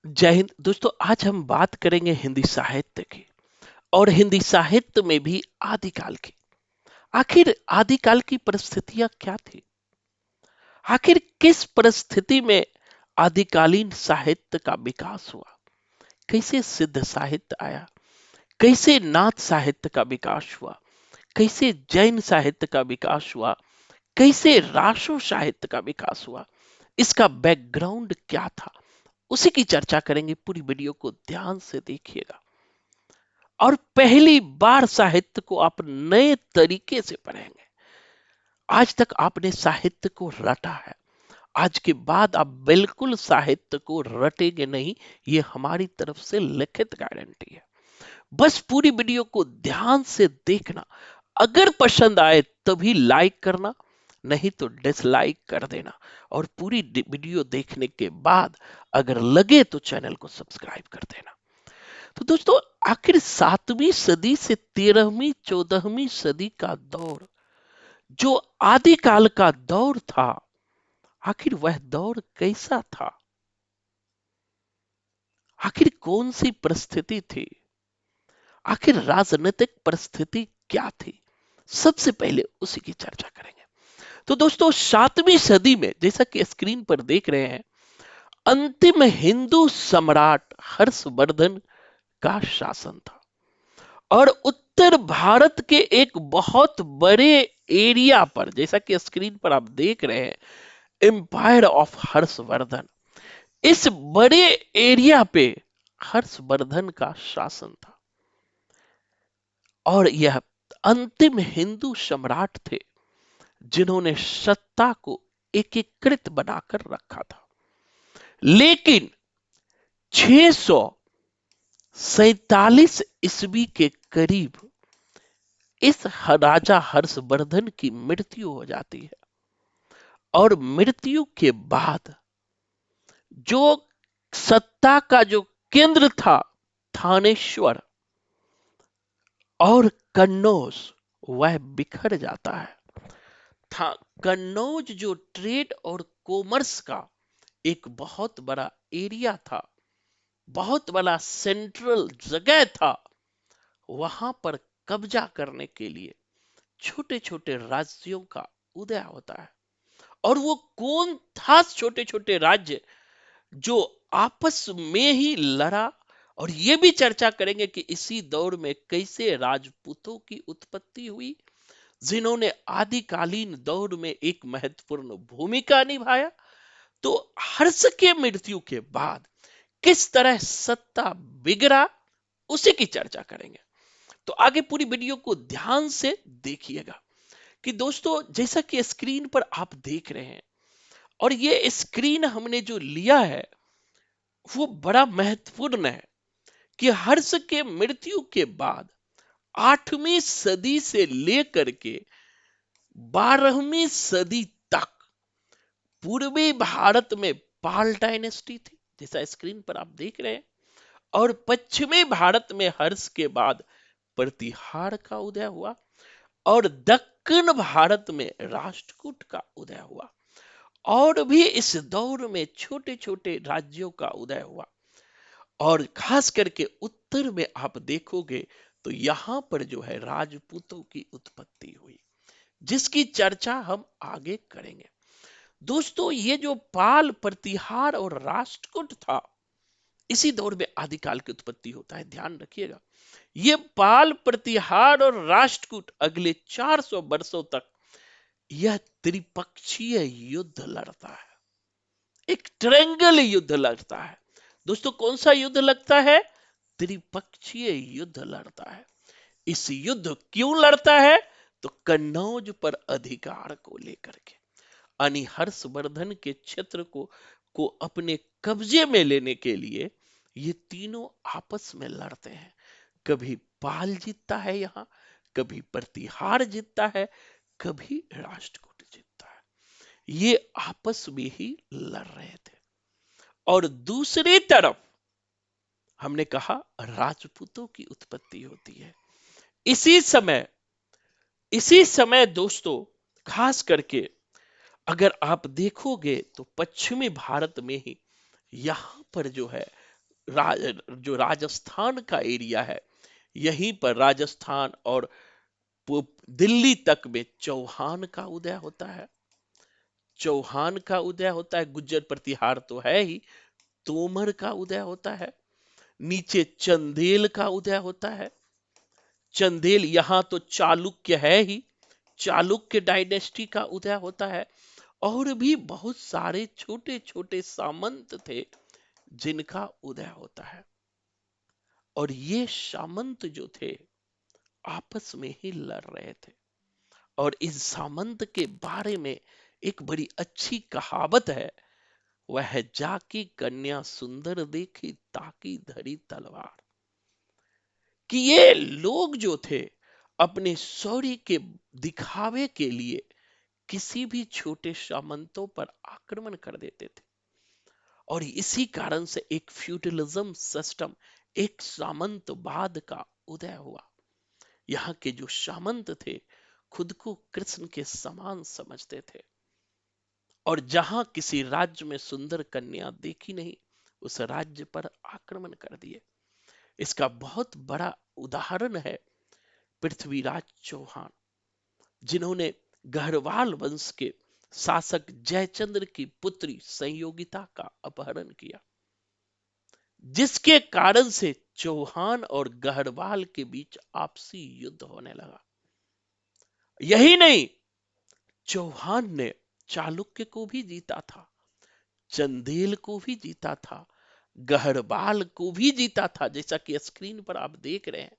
जय हिंद दोस्तों। आज हम बात करेंगे हिंदी साहित्य की और हिंदी साहित्य में भी आदिकाल की। आखिर आदिकाल की परिस्थितियां क्या थी? आखिर किस परिस्थिति में आदिकालीन साहित्य का विकास हुआ? कैसे सिद्ध साहित्य आया? कैसे नाथ साहित्य का विकास हुआ? कैसे जैन साहित्य का विकास हुआ? कैसे राष्ट्र साहित्य का विकास हुआ? इसका बैकग्राउंड क्या था? उसी की चर्चा करेंगे। पूरी वीडियो को ध्यान से देखिएगा और पहली बार साहित्य को आप नए तरीके से पढ़ेंगे। आज तक आपने साहित्य को रटा है, आज के बाद आप बिल्कुल साहित्य को रटेंगे नहीं। ये हमारी तरफ से लिखित गारंटी है। बस पूरी वीडियो को ध्यान से देखना। अगर पसंद आए तभी लाइक करना, नहीं तो डिसलाइक कर देना। और पूरी वीडियो देखने के बाद अगर लगे तो चैनल को सब्सक्राइब कर देना। तो दोस्तों, आखिर 7वीं सदी से 13वीं 14वीं सदी का दौर, जो आदिकाल का दौर था, आखिर वह दौर कैसा था? आखिर कौन सी परिस्थिति थी? आखिर राजनीतिक परिस्थिति क्या थी? सबसे पहले उसी की चर्चा करेंगे। तो दोस्तों, 7वीं सदी में, जैसा कि स्क्रीन पर देख रहे हैं, अंतिम हिंदू सम्राट हर्षवर्धन का शासन था और उत्तर भारत के एक बहुत बड़े एरिया पर, जैसा कि स्क्रीन पर आप देख रहे हैं, एम्पायर ऑफ हर्षवर्धन, इस बड़े एरिया पे हर्षवर्धन का शासन था। और यह अंतिम हिंदू सम्राट थे जिन्होंने सत्ता को एकीकृत बनाकर रखा था। लेकिन 647 ईस्वी के करीब इस राजा हर्षवर्धन की मृत्यु हो जाती है और मृत्यु के बाद जो सत्ता का जो केंद्र था, थानेश्वर और कन्नौज, वह बिखर जाता है। था कन्नौज जो ट्रेड और कॉमर्स का एक बहुत बड़ा एरिया था, बहुत बड़ा सेंट्रल जगह था, वहां पर कब्जा करने के लिए छोटे छोटे राज्यों का उदय होता है। और वो कौन था छोटे छोटे राज्य जो आपस में ही लड़ा? और ये भी चर्चा करेंगे कि इसी दौर में कैसे राजपूतों की उत्पत्ति हुई, जिन्होंने आदिकालीन दौर में एक महत्वपूर्ण भूमिका निभाया। तो हर्ष के मृत्यु के बाद किस तरह सत्ता बिगड़ा, उसी की चर्चा करेंगे। तो आगे पूरी वीडियो को ध्यान से देखिएगा कि दोस्तों, जैसा कि स्क्रीन पर आप देख रहे हैं, और ये स्क्रीन हमने जो लिया है वो बड़ा महत्वपूर्ण है कि हर्ष के मृत्यु के बाद 8वीं सदी से लेकर के 12वीं सदी तक पूर्वी भारत में पाल डायनेस्टी थी, जैसा स्क्रीन पर आप देख रहे हैं। और पश्चिमी भारत में हर्ष के बाद प्रतिहार का उदय हुआ और दक्षिण भारत में राष्ट्रकूट का उदय हुआ। और भी इस दौर में छोटे छोटे राज्यों का उदय हुआ। और खास करके उत्तर में आप देखोगे तो यहां पर जो है राजपूतों की उत्पत्ति हुई, जिसकी चर्चा हम आगे करेंगे। दोस्तों, ये जो पाल, प्रतिहार और राष्ट्रकूट था, इसी दौर में आदिकाल की उत्पत्ति होता है। ध्यान रखिएगा, ये पाल, प्रतिहार और राष्ट्रकूट अगले 400 वर्षों तक यह त्रिपक्षीय युद्ध लड़ता है, एक ट्रायंगल युद्ध लड़ता है। दोस्तों, कौन सा युद्ध लगता है? त्रिपक्षीय युद्ध लड़ता है। इस युद्ध क्यों लड़ता है? तो कन्नौज पर अधिकार को लेकर के, यानी हर्षवर्धन के क्षेत्र को अपने कब्जे में लेने के लिए ये तीनों आपस में लड़ते हैं। कभी पाल जीतता है यहां, कभी प्रतिहार जीतता है, कभी राष्ट्रकूट जीतता है। ये आपस में ही लड़ रहे थे। और दूसरी तरफ हमने कहा राजपूतों की उत्पत्ति होती है। इसी समय इसी समय दोस्तों, खास करके अगर आप देखोगे तो पश्चिमी भारत में ही यहां पर जो है जो राजस्थान का एरिया है, यहीं पर राजस्थान और दिल्ली तक में चौहान का उदय होता है। चौहान का उदय होता है, गुज्जर प्रतिहार तो है ही, तोमर का उदय होता है, नीचे चंदेल का उदय होता है। चंदेल यहां तो चालुक्य है ही, चालुक्य डायनेस्टी का उदय होता है। और भी बहुत सारे छोटे छोटे सामंत थे जिनका उदय होता है। और ये सामंत जो थे आपस में ही लड़ रहे थे। और इस सामंत के बारे में एक बड़ी अच्छी कहावत है, वह है, जाकी कन्या सुंदर देखी ताकी धरी तलवार। कि ये लोग जो थे अपने शौर्य के दिखावे के लिए किसी भी छोटे सामंतों पर आक्रमण कर देते थे। और इसी कारण से एक फ्यूडलिज्म सिस्टम, एक सामंतवाद का उदय हुआ। यहाँ के जो सामंत थे खुद को कृष्ण के समान समझते थे, और जहां किसी राज्य में सुंदर कन्या देखी नहीं, उस राज्य पर आक्रमण कर दिए। इसका बहुत बड़ा उदाहरण है पृथ्वीराज चौहान, जिन्होंने गढ़वाल वंश के शासक जयचंद्र की पुत्री संयोगिता का अपहरण किया, जिसके कारण से चौहान और गढ़वाल के बीच आपसी युद्ध होने लगा। यही नहीं, चौहान ने चालुक्य को भी जीता था, चंदेल को भी जीता था, गढ़वाल को भी जीता था, जैसा कि स्क्रीन पर आप देख रहे हैं।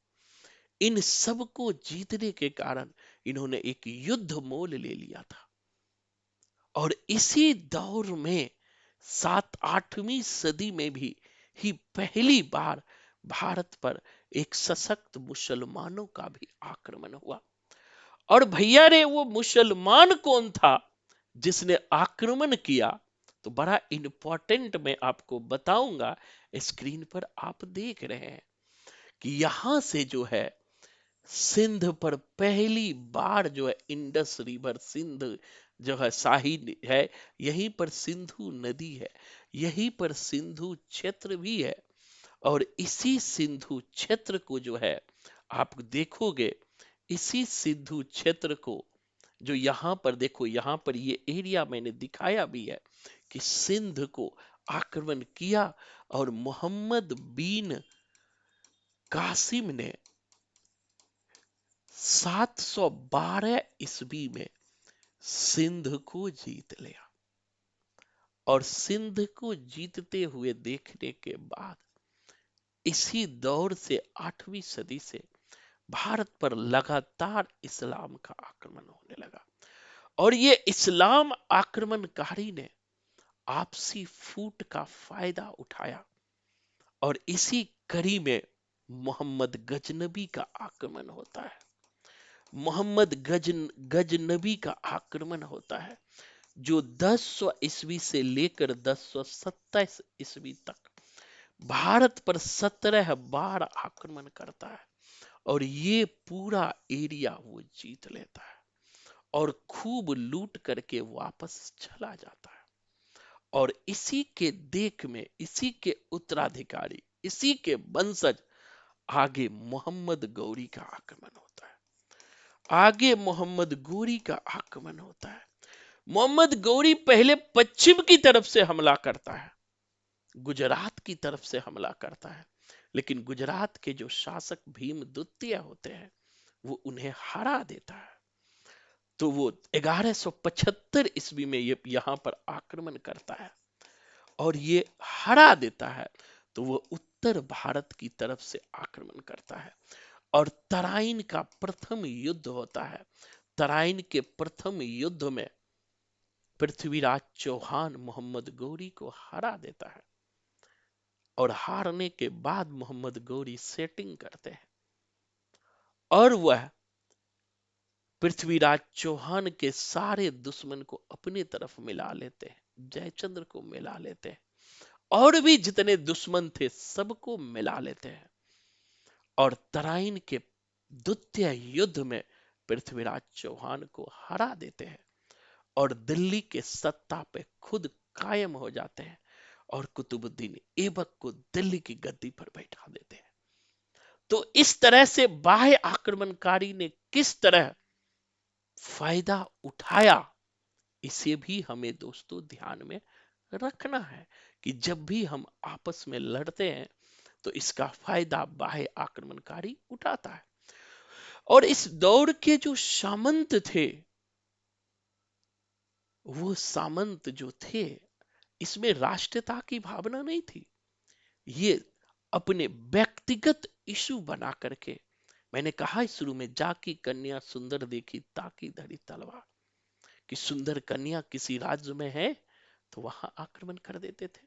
इन सब को जीतने के कारण इन्होंने एक युद्ध मोल ले लिया था। और इसी दौर में 7-8वीं सदी में भी ही पहली बार भारत पर एक सशक्त मुसलमानों का भी आक्रमण हुआ। और भैया रे, वो मुसलमान कौन था जिसने आक्रमण किया? तो बड़ा इंपॉर्टेंट मैं आपको बताऊंगा। स्क्रीन पर आप देख रहे हैं कि यहां से जो है सिंध पर पहली बार जो है इंडस रिवर, सिंध जो है शाही है, यहीं पर सिंधु नदी है, यहीं पर सिंधु क्षेत्र भी है। और इसी सिंधु क्षेत्र को जो है आप देखोगे, इसी सिंधु क्षेत्र को जो यहां पर देखो, यहां पर ये एरिया मैंने दिखाया भी है कि सिंध को आक्रमण किया। और मोहम्मद बिन कासिम ने 712 ईस्वी में सिंध को जीत लिया। और सिंध को जीतते हुए देखने के बाद इसी दौर से 8वीं सदी से भारत पर लगातार इस्लाम का आक्रमण होने लगा। और ये इस्लाम आक्रमणकारी ने आपसी फूट का फायदा उठाया। और इसी कड़ी में मोहम्मद गजनबी का आक्रमण होता है। मोहम्मद गजनबी का आक्रमण होता है, जो 1000 ईस्वी से लेकर 1027 ईस्वी तक भारत पर 17 बार आक्रमण करता है। और ये पूरा एरिया वो जीत लेता है और खूब लूट करके वापस चला जाता है। और इसी के देख में, इसी के उत्तराधिकारी, इसी के वंशज आगे मोहम्मद गौरी का आक्रमण होता है। आगे मोहम्मद गौरी का आक्रमण होता है। मोहम्मद गौरी पहले पश्चिम की तरफ से हमला करता है, गुजरात की तरफ से हमला करता है। लेकिन गुजरात के जो शासक भीम द्वितीय होते हैं, वो उन्हें हरा देता है। तो वो 1175 ईस्वी में ये यहां पर आक्रमण करता है और ये हरा देता है। तो वो उत्तर भारत की तरफ से आक्रमण करता है और तराइन का प्रथम युद्ध होता है। तराइन के प्रथम युद्ध में पृथ्वीराज चौहान मोहम्मद गौरी को हरा देता है। और हारने के बाद मोहम्मद गौरी सेटिंग करते हैं और वह पृथ्वीराज चौहान के सारे दुश्मन को अपनी तरफ मिला लेते हैं, जयचंद्र को मिला लेते हैं, और भी जितने दुश्मन थे सबको मिला लेते हैं। और तराइन के द्वितीय युद्ध में पृथ्वीराज चौहान को हरा देते हैं और दिल्ली के सत्ता पे खुद कायम हो जाते हैं। और कुतुबुद्दीन ऐबक को दिल्ली की गद्दी पर बैठा देते हैं। तो इस तरह से बाह्य आक्रमणकारी ने किस तरह फायदा उठाया, इसे भी हमें दोस्तों ध्यान में रखना है कि जब भी हम आपस में लड़ते हैं तो इसका फायदा बाह्य आक्रमणकारी उठाता है। और इस दौर के जो सामंत थे, वो सामंत जो थे, इसमें राष्ट्रता की भावना नहीं थी। ये अपने व्यक्तिगत इशू बना करके, मैंने कहा शुरू में, जाकी कन्या सुंदर देखी ताकी धरी तलवार, कि सुंदर कन्या किसी राज्य में है तो वहां आक्रमण कर देते थे।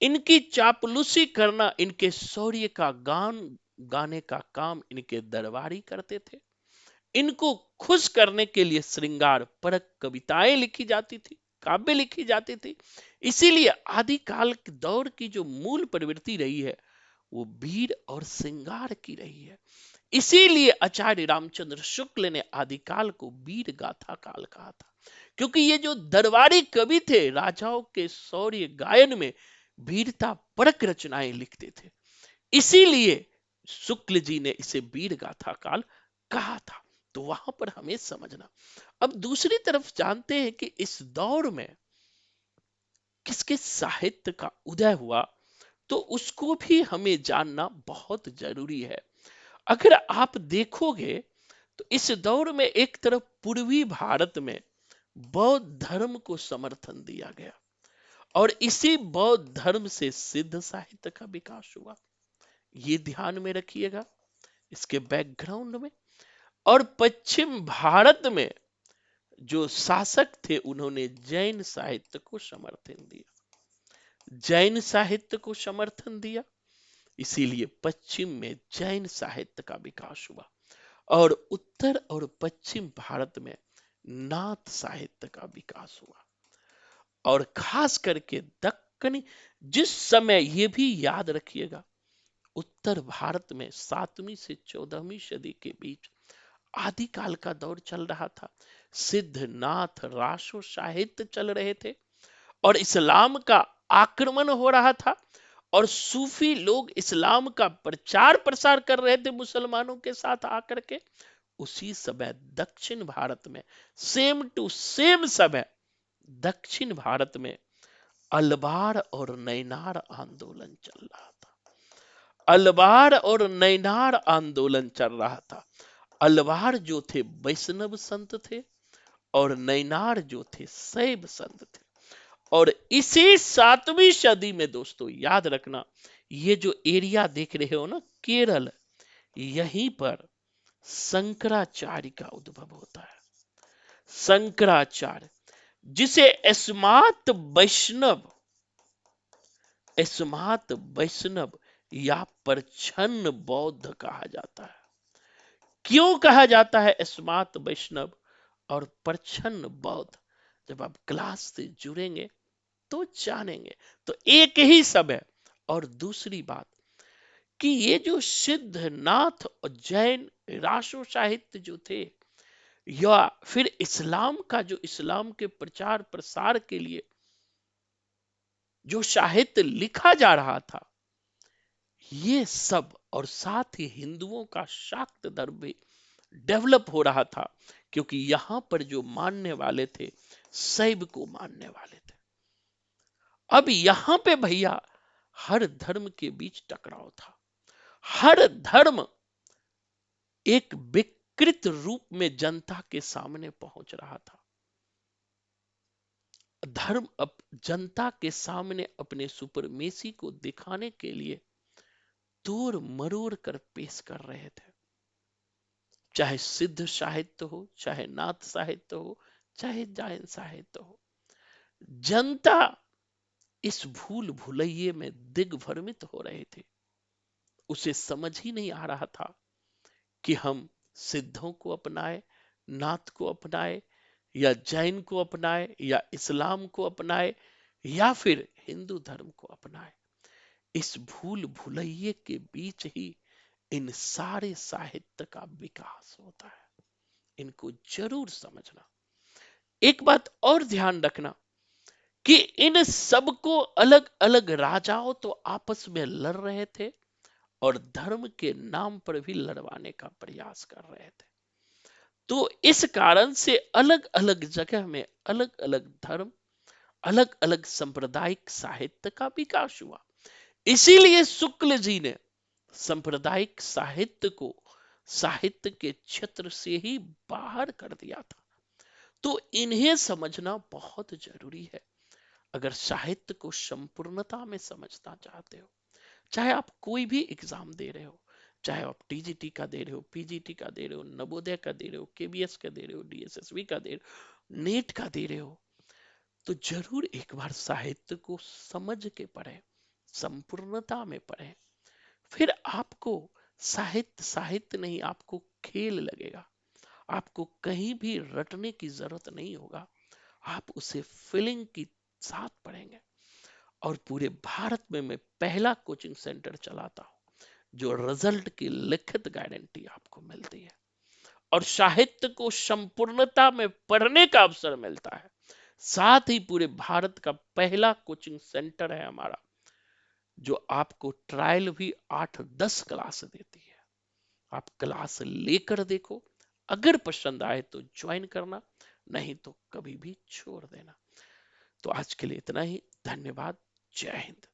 इनकी चापलूसी करना, इनके शौर्य का गान गाने का काम इनके दरबारी करते थे। इनको खुश करने के लिए श्रृंगार परक कविताएं लिखी जाती थी, काव्य लिखी जाती थी। इसीलिए आदिकाल के दौर की जो मूल प्रवृत्ति रही है वो वीर और श्रृंगार की रही है। इसीलिए आचार्य रामचंद्र शुक्ल ने आदिकाल को वीर गाथा काल कहा था, क्योंकि ये जो दरबारी कवि थे, राजाओं के शौर्य गायन में वीरता परक रचनाएं लिखते थे। इसीलिए शुक्ल जी ने इसे वीर गाथा काल कहा था। तो वहां पर हमें समझना। अब दूसरी तरफ जानते हैं कि इस दौर में किसके साहित्य का उदय हुआ, तो उसको भी हमें जानना बहुत जरूरी है। अगर आप देखोगे तो इस दौर में एक तरफ पूर्वी भारत में बौद्ध धर्म को समर्थन दिया गया और इसी बौद्ध धर्म से सिद्ध साहित्य का विकास हुआ। ये ध्यान में रखिएगा इसके बैकग्राउंड में। और पश्चिम भारत में जो शासक थे उन्होंने जैन साहित्य को समर्थन दिया, जैन साहित्य को समर्थन दिया। इसीलिए पश्चिम में जैन साहित्य का विकास हुआ और उत्तर और पश्चिम भारत में नाथ साहित्य का विकास हुआ। और खास करके दक्कनी, जिस समय, ये भी याद रखिएगा, उत्तर भारत में 7वीं से 14वीं सदी के बीच आदिकाल का दौर चल रहा था। सिद्ध नाथ रासो साहित्य चल रहे थे और इस्लाम का आक्रमण हो रहा था और सूफी लोग इस्लाम का प्रचार प्रसार कर रहे थे मुसलमानों के साथ आकर के। उसी समय दक्षिण भारत में सेम टू सेम समय दक्षिण भारत में अलवार और नैनार आंदोलन चल रहा था। अलवार और नैनार आंदोलन चल रहा था। अलवार जो थे वैष्णव संत थे और नैनार जो थे शैव संत थे। और इसी 7वीं सदी में दोस्तों याद रखना, ये जो एरिया देख रहे हो ना केरल, यहीं पर शंकराचार्य का उद्भव होता है। शंकराचार्य, जिसे स्मार्त वैष्णव या प्रछन्न बौद्ध कहा जाता है। क्यों कहा जाता है स्मार्त वैष्णव और प्रछन्न बौद्ध? जब आप क्लास से जुड़ेंगे तो जानेंगे। तो एक ही सब है। और दूसरी बात कि ये जो सिद्ध नाथ और जैन रासो साहित्य जो थे, या फिर इस्लाम का जो इस्लाम के प्रचार प्रसार के लिए जो साहित्य लिखा जा रहा था, ये सब, और साथ ही हिंदुओं का शाक्त धर्म भी डेवलप हो रहा था, क्योंकि यहां पर जो मानने वाले थे शैव को मानने वाले थे। अब यहां पे भैया हर धर्म के बीच टकराव था। हर धर्म एक विकृत रूप में जनता के सामने पहुंच रहा था। धर्म अब जनता के सामने अपने सुपरमेसी को दिखाने के लिए तोड़ मरोड़ कर पेश कर रहे थे। चाहे सिद्ध साहित्य हो, चाहे नाथ साहित्य हो, चाहे जैन साहित्य हो, जनता इस भूल भुलैये में दिग्भ्रमित हो रहे थे। उसे समझ ही नहीं आ रहा था कि हम सिद्धों को अपनाए, नाथ को अपनाए, या जैन को अपनाए, या इस्लाम को अपनाए, या फिर हिंदू धर्म को अपनाए। इस भूल भुलैये के बीच ही इन सारे साहित्य का विकास होता है। इनको जरूर समझना। एक बात और ध्यान रखना कि इन सबको अलग अलग राजाओं तो आपस में लड़ रहे थे और धर्म के नाम पर भी लड़वाने का प्रयास कर रहे थे। तो इस कारण से अलग अलग जगह में अलग अलग धर्म, अलग अलग सांप्रदायिक साहित्य का विकास हुआ। इसीलिए शुक्ल जी ने सांप्रदायिक साहित्य को साहित्य के क्षेत्र से ही बाहर कर दिया था। तो इन्हें समझना बहुत जरूरी है अगर साहित्य को संपूर्णता में समझना चाहते हो। चाहे आप कोई भी एग्जाम दे रहे हो, चाहे आप टीजीटी का दे रहे हो, पीजीटी का दे रहे हो, नवोदय का दे रहे हो, केबीएस का दे रहे हो, डीएसएसबी का दे रहे हो, नीट का दे रहे हो, तो जरूर एक बार साहित्य को समझ के पढ़ें, संपूर्णता में पढ़ें। फिर आपको साहित्य साहित्य नहीं, आपको खेल लगेगा। आपको कहीं भी रटने की जरूरत नहीं होगा, आप उसे फीलिंग की साथ पढ़ेंगे। और पूरे भारत में मैं पहला कोचिंग सेंटर चलाता हूं जो रिजल्ट की लिखित गारंटी आपको मिलती है और साहित्य को संपूर्णता में पढ़ने का अवसर मिलता है। साथ ही पूरे भारत का पहला कोचिंग सेंटर है हमारा जो आपको ट्रायल भी 8-10 क्लास देती है। आप क्लास लेकर देखो, अगर पसंद आए तो ज्वाइन करना, नहीं तो कभी भी छोड़ देना। तो आज के लिए इतना ही। धन्यवाद। जय हिंद।